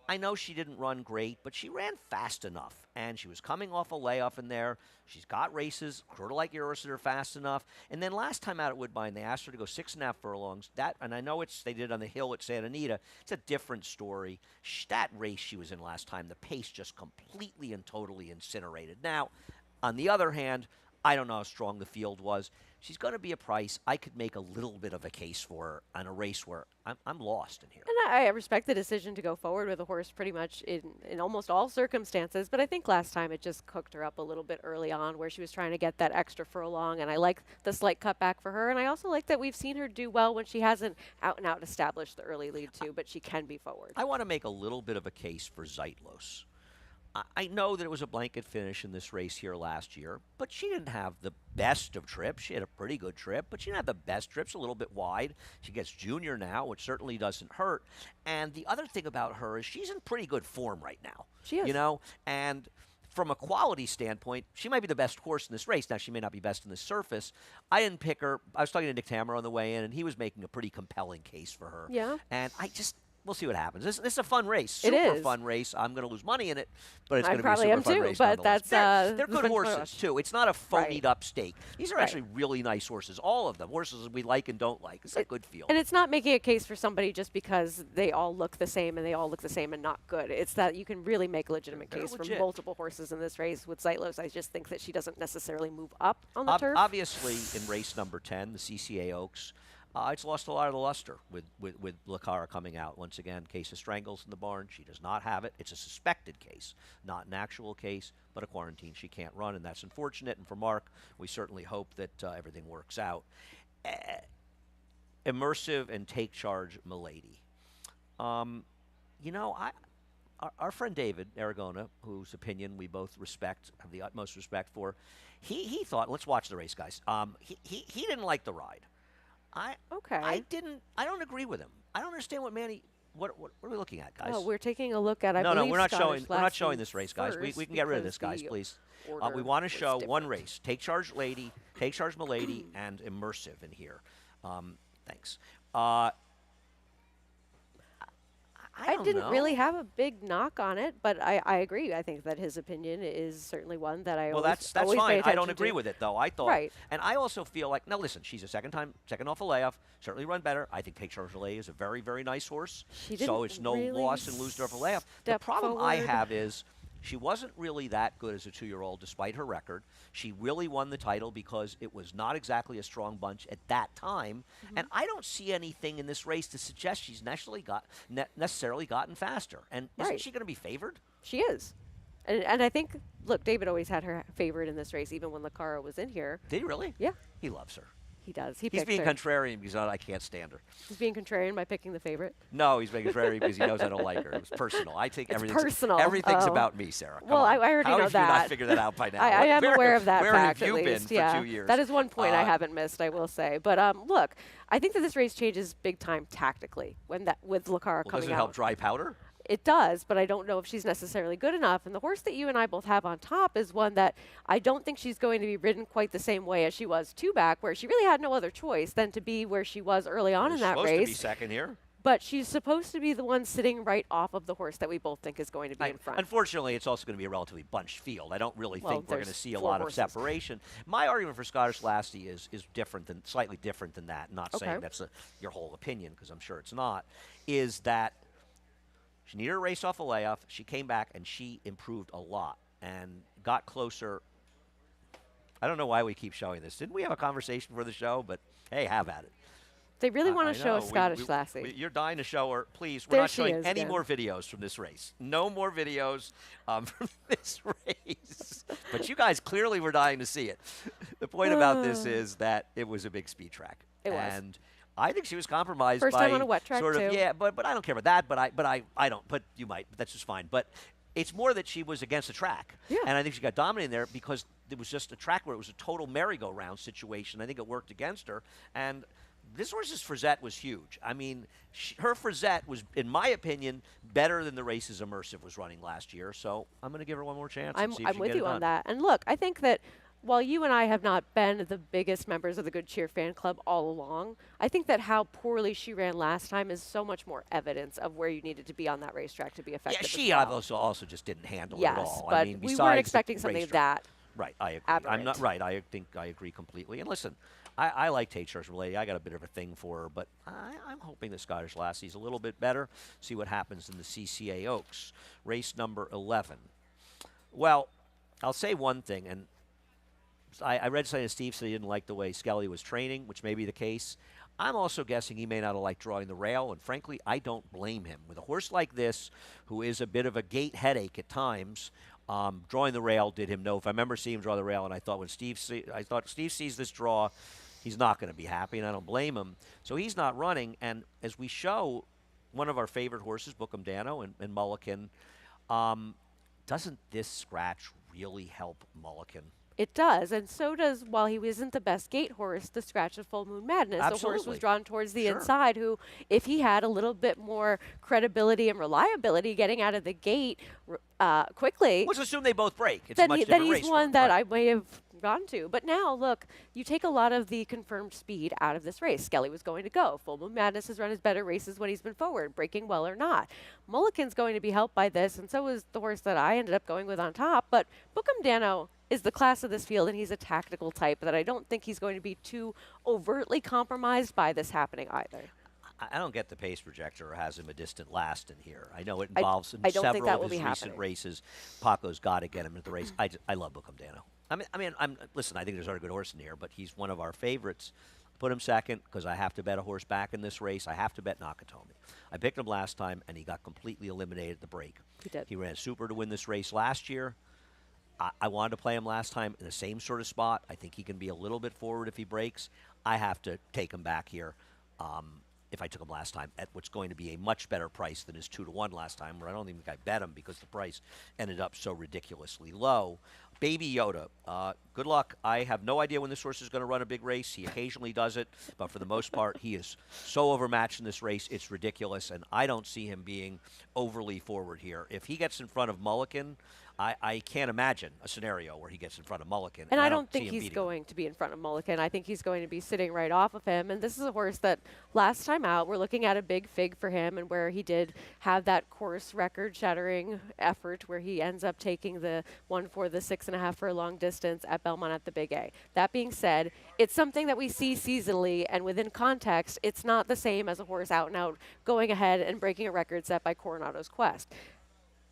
I know she didn't run great, but she ran fast enough, and she was coming off a layoff in there. She's got races, sort of like yours, that are fast enough. And then last time out at Woodbine, they asked her to go 6.5 furlongs. And I know they did it on the hill at Santa Anita. It's a different story. That race she was in last time, the pace just completely and totally incinerated. Now, on the other hand, I don't know how strong the field was. She's going to be a price. I could make a little bit of a case for her on a race where I'm lost in here. And I respect the decision to go forward with a horse pretty much in almost all circumstances, but I think last time it just cooked her up a little bit early on where she was trying to get that extra furlong, and I like the slight cutback for her, and I also like that we've seen her do well when she hasn't out and out established the early lead too, but she can be forward. I want to make a little bit of a case for Zeitlos. I know that it was a blanket finish in this race here last year, but she didn't have the best of trips. She had a pretty good trip, but she didn't have the best trips, a little bit wide. She gets junior now, which certainly doesn't hurt. And the other thing about her is she's in pretty good form right now. She is. You know, and from a quality standpoint, she might be the best horse in this race. Now, she may not be best in the surface. I didn't pick her. I was talking to Nick Tammer on the way in, and he was making a pretty compelling case for her. Yeah. And we'll see what happens. This is a fun race. It Super is. fun race. I'm going to lose money in it, but it's I going to be a probably super am fun too, race but nonetheless. that's, They're the good fun horses, part. too. It's not a phonied Right. up stake. These are Right. actually really nice horses, all of them. Horses we like and don't like. It's a good field. And it's not making a case for somebody just because they all look the same and they all look the same and not good. It's that you can really make a legitimate They're case for legit. multiple horses in this race. With Zeitlos, I just think that she doesn't necessarily move up on the turf. Obviously, in race number 10, the CCA Oaks, it's lost a lot of the luster with Lacara coming out. Once again, case of strangles in the barn. She does not have it. It's a suspected case, not an actual case, but a quarantine. She can't run, and that's unfortunate. And for Mark, we certainly hope that everything works out. Immersive and Take Charge Milady. Our friend David Aragona, whose opinion we both respect, have the utmost respect for, he thought, let's watch the race, guys. He didn't like the ride. Okay. I don't agree with him. I don't understand what Manny. What are we looking at, guys? Oh, we're taking a look at. I no, believe we're not Scottish showing. We're not Lassie showing this race, guys. We first can get rid of because this, guys, the please. order We want to was show one different. race: Take Charge Lady, Take Charge Milady, and Immersive in here. Thanks. I don't didn't know. really have a big knock on it, but I agree. I think that his opinion is certainly one that I Well, always, that's always pay fine. I don't attention agree to. with it, though. I thought, Right. and I also feel like, now listen, she's a second off a layoff, certainly run better. I think Take Charge Lady is a very, very nice horse. She So didn't it's no really loss in losing her off a layoff. The step problem I forward. have is She wasn't really that good as a 2-year-old, despite her record. She really won the title because it was not exactly a strong bunch at that time. And I don't see anything in this race to suggest she's necessarily gotten faster. And isn't Right. she going to be favored? She is. And I think, look, David always had her favorite in this race, even when Lacara was in here. Did he really? Yeah, He loves her. he does. He He's picks being her. contrarian because I can't stand her. He's being contrarian by picking the favorite. No, he's being contrarian because he knows I don't like her. It was personal. I think It's everything's personal. Everything's Oh. about me, Sarah. Come Well, on. I already How know have you not that. figured that out by now? I am Where- aware of that where fact have you at been least. for Yeah, 2 years? that is one point I haven't missed, I will say. But look, I think that this race changes big time tactically with Lacara Well, coming does it out. help dry powder? It does, but I don't know if she's necessarily good enough. And the horse that you and I both have on top is one that I don't think she's going to be ridden quite the same way as she was two back, where she really had no other choice than to be where she was early on in She's that supposed to be race. second here. But she's supposed to be the one sitting right off of the horse that we both think is going to be in front. Unfortunately, it's also going to be a relatively bunched field. I don't really Well, think we're going to there's see a 4 lot horses. of separation. My argument for Scottish Lassie is slightly different than that. Not Okay. saying that's your whole opinion, because I'm sure it's not. Is that she needed a race off a layoff. She came back and she improved a lot and got closer. I don't know why we keep showing this. Didn't we have a conversation for the show? But hey, have at it. They really want I to show know. a Scottish Lassie. You're dying to show her. Please, we're There not she showing is any again. more videos from this race. No more videos from this race. But you guys clearly were dying to see it. The point about this is that it was a big speed track. It was. And I think she was compromised First by time on a wet track, sort of too. yeah, but I don't care about that. But I don't. But you might. But that's just fine. But it's more that she was against the track. Yeah. And I think she got dominated there because it was just a track where it was a total merry-go-round situation. I think it worked against her. And this horse's Frisette was huge. I mean, her Frisette was, in my opinion, better than the races Immersive was running last year. So I'm going to give her one more chance. I'm and see if she can with get it you on done. that. And look, I think that while you and I have not been the biggest members of the Good Cheer fan club all along, I think that how poorly she ran last time is so much more evidence of where you needed to be on that racetrack to be effective. Yeah, as she well. also just didn't handle it Yes, at all. but I mean, we besides weren't the expecting something racetrack. that Right, I agree. I'm aberrant. not right. I think I agree completely. And listen, I like Tate Scherzer Lady. I got a bit of a thing for her, but I'm hoping the Scottish Lassie's a little bit better. See what happens in the CCA Oaks, race number 11. Well, I'll say one thing, and I read something that Steve said he didn't like the way Skelly was training, which may be the case. I'm also guessing he may not have liked drawing the rail, and frankly, I don't blame him. With a horse like this, who is a bit of a gate headache at times, drawing the rail did him no. If I remember seeing him draw the rail, and I thought Steve sees this draw, he's not going to be happy, and I don't blame him. So he's not running, and as we show, one of our favorite horses, Bookham Dano and Mulliken, doesn't this scratch really help Mulliken? It does, and so does, while he isn't the best gate horse, the scratch of Full Moon Madness. The horse Absolutely. was drawn towards the Sure. inside, who, if he had a little bit more credibility and reliability getting out of the gate quickly, Let's assume they both break. It's a much then different he's race. for one him. that Right. I may have gone to. But now, look, you take a lot of the confirmed speed out of this race. Skelly was going to go. Full Moon Madness has run his better races when he's been forward, breaking well or not. Mulliken's going to be helped by this, and so is the horse that I ended up going with on top. But Bookham Dano is the class of this field, and he's a tactical type that I don't think he's going to be too overtly compromised by this happening either. I don't get the pace projector or has him a distant last in here. I know it I involves don't think several that of will his be recent happening. races. Paco's got to get him at the race. I love Bookham Dano. Listen, I think there's a good horse in here, but he's one of our favorites. Put him second because I have to bet a horse back in this race. I have to bet Nakatomi. I picked him last time, and he got completely eliminated at the break. He did. He ran super to win this race last year. I wanted to play him last time in the same sort of spot. I think he can be a little bit forward if he breaks. I have to take him back here. If I took him last time at what's going to be a much better price than his 2-1 last time, where I don't even think I bet him because the price ended up so ridiculously low. Baby Yoda, good luck. I have no idea when this horse is going to run a big race. He occasionally does it, but for the most part, he is so overmatched in this race, it's ridiculous, and I don't see him being overly forward here. If he gets in front of Mulliken, I can't imagine a scenario where he gets in front of Mulliken. And I don't see think him he's beating him. going to be in front of Mulliken. I think he's going to be sitting right off of him. And this is a horse that last time out, we're looking at a big fig for him, and where he did have that course record shattering effort where he ends up taking the one for the 6.5 furlong distance at Belmont at the Big A. That being said, it's something that we see seasonally, and within context, it's not the same as a horse out and out going ahead and breaking a record set by Coronado's Quest.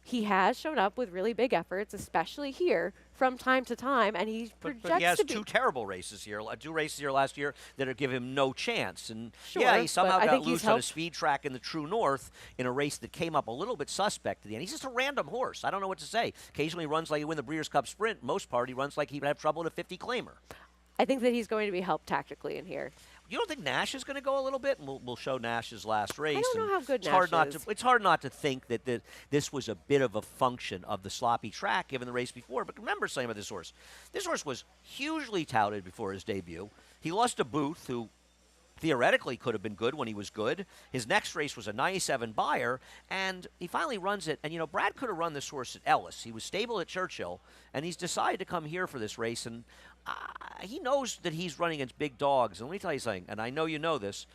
he has shown up with really big efforts, especially here from time to time, and he projects But he has to be two terrible races here, two races here last year that are give him no chance. And Sure, yeah, he but somehow I got think he's loose on a helped. speed track in the True North in a race that came up a little bit suspect at the end. He's just a random horse. I don't know what to say. Occasionally he runs like he win the Breeders' Cup Sprint. Most part he runs like he would have trouble at a 50 claimer. I think that he's going to be helped tactically in here. You don't think Nash is going to go a little bit? And we'll show Nash's last race. don't know and how good it's hard Nash not is. to. It's hard not to think that this was a bit of a function of the sloppy track given the race before. But remember something about this horse. This horse was hugely touted before his debut. He lost to Booth, who theoretically could have been good when he was good. His next race was a 97 buyer, and he finally runs it. And, Brad could have run this horse at Ellis. He was stable at Churchill, and he's decided to come here for this race. And he knows that he's running against big dogs. And let me tell you something, and I know you know this.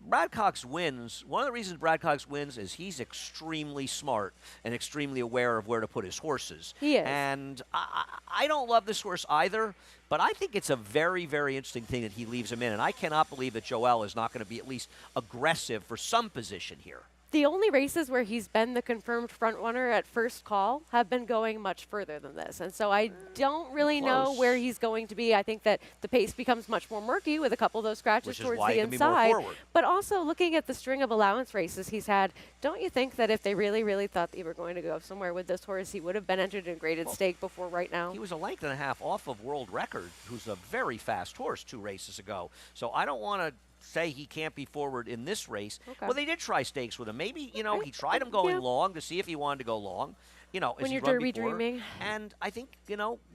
Brad Cox wins. One of the reasons Brad Cox wins is he's extremely smart and extremely aware of where to put his horses. He is. And I don't love this horse either, but I think it's a very, very interesting thing that he leaves him in. And I cannot believe that Joel is not going to be at least aggressive for some position here. The only races where he's been the confirmed front runner at first call have been going much further than this. And so I don't really know Close. where he's going to be. I think that the pace becomes much more murky with a couple of those scratches Which is towards why the he can be more inside. forward. But also looking at the string of allowance races he's had, don't you think that if they really, really thought they were going to go somewhere with this horse, he would have been entered in graded stake before right now? He was a length and a half off of world record, who's a very fast horse 2 races ago. So I don't want to say he can't be forward in this race. Okay. Well, they did try stakes with him. Maybe, he Okay. tried him going Yeah. long to see if he wanted to go long. As When he you're run derby before. dreaming. And I think,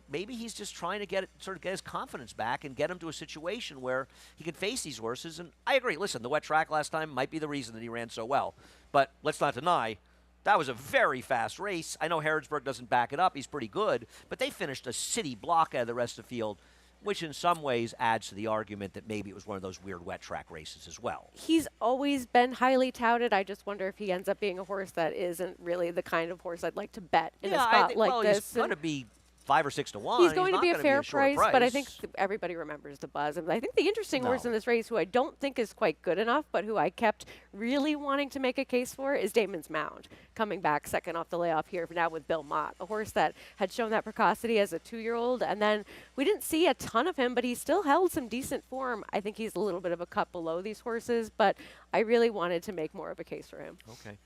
maybe he's just trying to get his confidence back and get him to a situation where he can face these horses. And I agree. Listen, the wet track last time might be the reason that he ran so well. But let's not deny that was a very fast race. I know Harrodsburg doesn't back it up. He's pretty good. But they finished a city block out of the rest of the field, which in some ways adds to the argument that maybe it was one of those weird wet track races as well. He's always been highly touted. I just wonder if he ends up being a horse that isn't really the kind of horse I'd like to bet in a I spot think, like well, this. he's going to be 5 or 6 to 1. He's going to not be a gonna fair short price, but I think everybody remembers the buzz. And I think the interesting horse No. in this race, who I don't think is quite good enough, but who I kept really wanting to make a case for, is Damon's Mound, coming back second off the layoff here now with Bill Mott, a horse that had shown that precocity as a 2-year-old. And then we didn't see a ton of him, but he still held some decent form. I think he's a little bit of a cut below these horses, but I really wanted to make more of a case for him. Okay.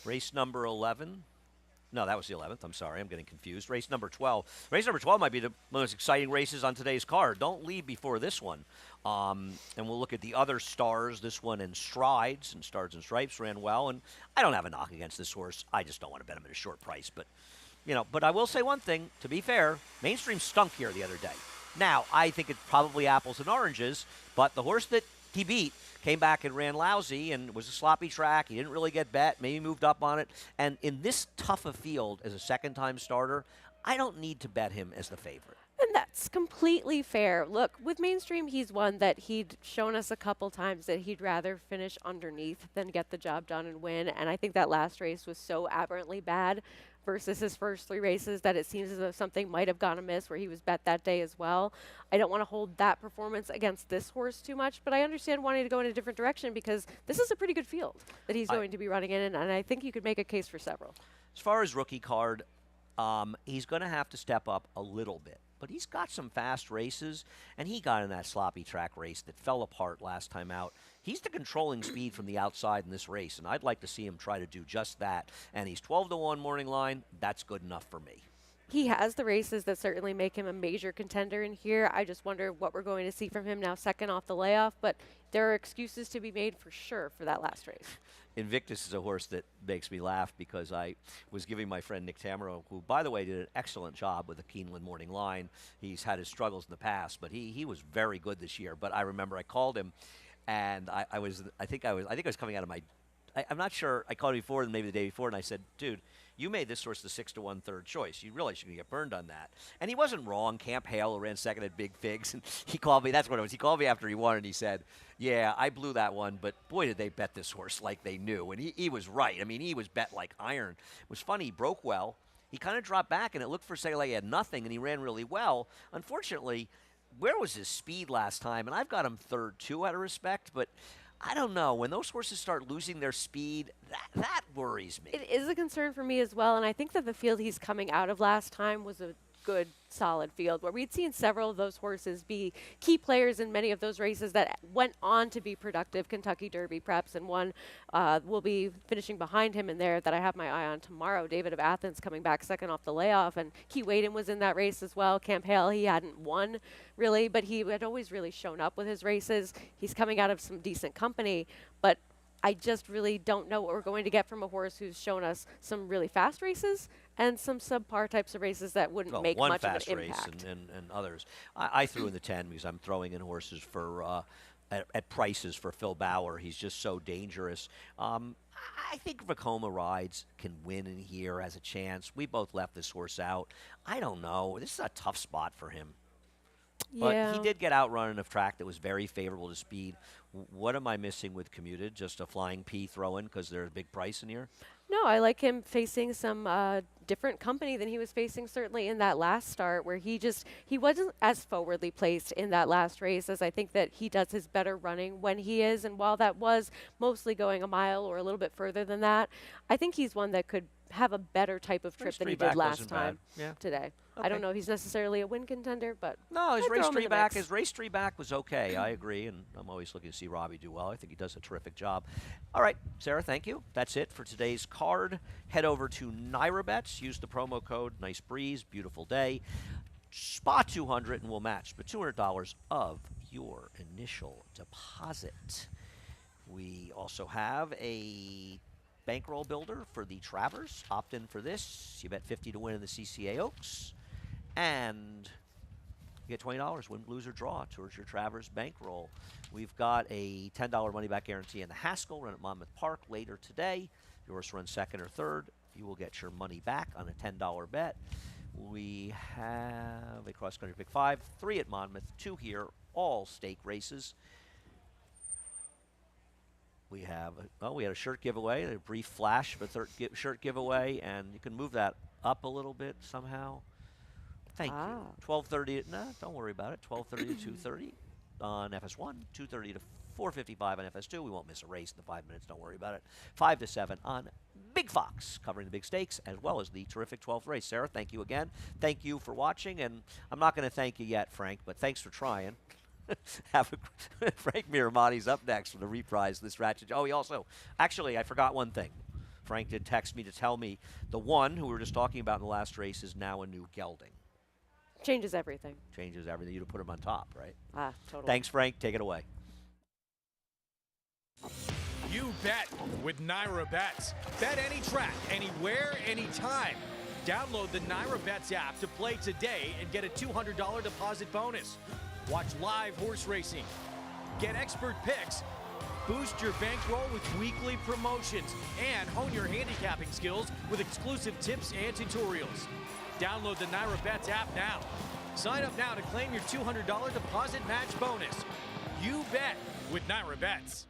Race number 11. No, that was the 11th. I'm sorry. I'm getting confused. Race number 12. Race number 12 might be the most exciting races on today's card. Don't leave before this one. And we'll look at the other stars. This one in Strides, and Stars and Stripes ran well. And I don't have a knock against this horse. I just don't want to bet him at a short price. But I will say one thing. To be fair, Mainstream stunk here the other day. Now, I think it's probably apples and oranges, but the horse that he beat came back and ran lousy, and it was a sloppy track. He didn't really get bet, maybe moved up on it. And in this tough a field as a second-time starter, I don't need to bet him as the favorite. And that's completely fair. Look, with Mainstream, he's one that he'd shown us a couple times that he'd rather finish underneath than get the job done and win. And I think that last race was so aberrantly bad versus his first 3 races that it seems as though something might have gone amiss where he was bet that day as well. I don't want to hold that performance against this horse too much, but I understand wanting to go in a different direction because this is a pretty good field that he's going to be running in, and I think you could make a case for several. As far as rookie card, he's going to have to step up a little bit. But he's got some fast races, and he got in that sloppy track race that fell apart last time out. He's the controlling speed from the outside in this race, and I'd like to see him try to do just that. And he's 12 to 1 morning line. That's good enough for me. He has the races that certainly make him a major contender in here. I just wonder what we're going to see from him now second off the layoff, but there are excuses to be made for sure for that last race. Invictus is a horse that makes me laugh because I was giving my friend Nick Tamaro, who, by the way, did an excellent job with the Keeneland morning line. He's had his struggles in the past, but he was very good this year. But I remember I called him, and I think I was coming out of my, I'm not sure, I called him before, maybe the day before, and I said, dude, you made this horse the 6 to 1 third choice. You realize you're going to get burned on that. And he wasn't wrong. Camp Hale, who ran second at Big Figs, and he called me. That's what it was. He called me after he won, and he said, yeah, I blew that one, but boy, did they bet this horse like they knew. And he was right. I mean, he was bet like iron. It was funny. He broke well. He kind of dropped back, and it looked for say like he had nothing, and he ran really well. Unfortunately, where was his speed last time? And I've got him third, too, out of respect, but I don't know. When those horses start losing their speed, that worries me. It is a concern for me as well, and I think that the field he's coming out of last time was a good, solid field where we'd seen several of those horses be key players in many of those races that went on to be productive Kentucky Derby preps, and one will be finishing behind him in there that I have my eye on tomorrow. David of Athens coming back second off the layoff, and Key Waden was in that race as well. Camp Hale, he hadn't won really, but he had always really shown up with his races. He's coming out of some decent company, but I just really don't know what we're going to get from a horse who's shown us some really fast races and some subpar types of races that wouldn't make one much fast of an race impact. and others. I threw in the 10 because I'm throwing in horses for at prices for Phil Bauer. He's just so dangerous. I think Vekoma Rides can win in here, has a chance. We both left this horse out. I don't know. This is a tough spot for him. But he did get outrun in a track that was very favorable to speed. What am I missing with Commuted? Just a flying P throw-in because there's a big price in here? No, I like him facing some different company than he was facing certainly in that last start where he wasn't as forwardly placed in that last race as I think that he does his better running when he is. And while that was mostly going a mile or a little bit further than that, I think he's one that could have a better type of trip than he did last time today. I don't know if he's necessarily a win contender, but no, his I'd throw him in the mix. His race 3 back was okay. I agree, and I'm always looking to see Robbie do well. I think he does a terrific job. All right, Sarah, thank you. That's it for today's card. Head over to NyraBets. Use the promo code Nice Breeze. Beautiful day. Spot 200, and we'll match the $200 of your initial deposit. We also have a bankroll builder for the Travers. Opt in for this. You bet 50 to win in the CCA Oaks. And you get $20, win, lose, or draw towards your Travers bankroll. We've got a $10 money-back guarantee in the Haskell run at Monmouth Park later today. Yours runs second or third. You will get your money back on a $10 bet. We have a cross-country pick 5, 3 at Monmouth, 2 here, all stake races. We have, we had a shirt giveaway, a brief flash of a shirt giveaway, and you can move that up a little bit somehow. Thank you. 12:30, no, don't worry about it. 12:30 to 2:30 on FS1, 2:30 to 4:55 on FS2. We won't miss a race in the 5 minutes, don't worry about it. 5 to 7 on Big Fox, covering the big stakes, as well as the terrific 12th race. Sarah, thank you again. Thank you for watching, and I'm not going to thank you yet, Frank, but thanks for trying. Frank Miramati's up next for the reprise of this Ratchet. Oh, he also, actually, I forgot one thing. Frank did text me to tell me the one who we were just talking about in the last race is now a new gelding. changes everything. Changes everything. You'd put him on top, right? Totally. Thanks, Frank. Take it away. You bet with NyraBets. Bet any track, anywhere, anytime. Download the NyraBets app to play today and get a $200 deposit bonus. Watch live horse racing. Get expert picks. Boost your bankroll with weekly promotions and hone your handicapping skills with exclusive tips and tutorials. Download the NyraBets app now. Sign up now to claim your $200 deposit match bonus. You bet with NyraBets.